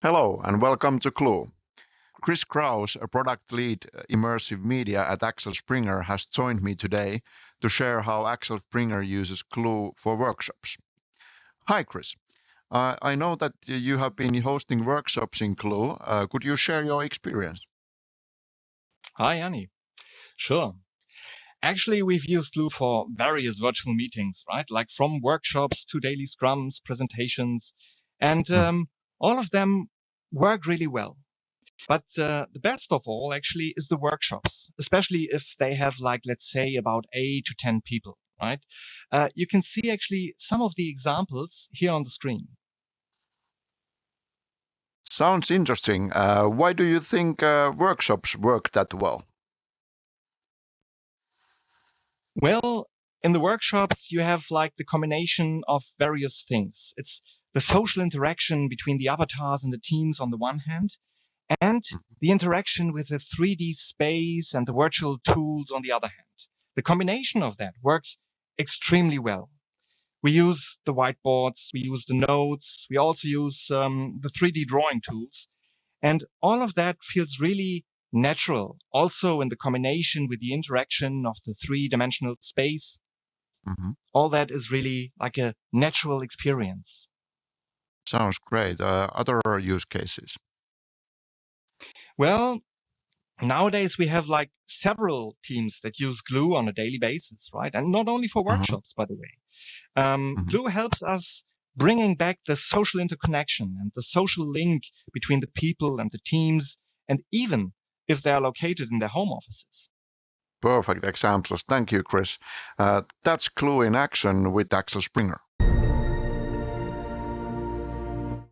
Hello and welcome to Clue. Chris Krauß, a product lead immersive media at Axel Springer, has joined me today to share how Axel Springer uses Clue for workshops. Hi, Chris. I know that you have been hosting workshops in Clue. Could you share your experience? Hi, Annie. Sure. Actually, we've used Glue for various virtual meetings, right? Like from workshops to daily scrums, presentations, and all of them work really well. But the best of all, actually, is the workshops, especially if they have, like, let's say, about 8 to 10 people, right? You can see actually some of the examples here on the screen. Sounds interesting. Why do you think workshops work that well? Well, in the workshops, you have like the combination of various things. It's the social interaction between the avatars and the teams on the one hand, and the interaction with the 3D space and the virtual tools on the other hand. The combination of that works extremely well. We use the whiteboards, we use the notes, we also use the 3D drawing tools. And all of that feels really natural, also in the combination with the interaction of the three-dimensional space. All that is really like a natural experience. Sounds great. Other use cases? Well, nowadays we have like several teams that use Glue on a daily basis, right? And not only for workshops, by the way. Glue helps us bringing back the social interconnection and the social link between the people and the teams, and even if they are located in their home offices. Perfect examples. Thank you, Chris. That's Clue in action with Axel Springer.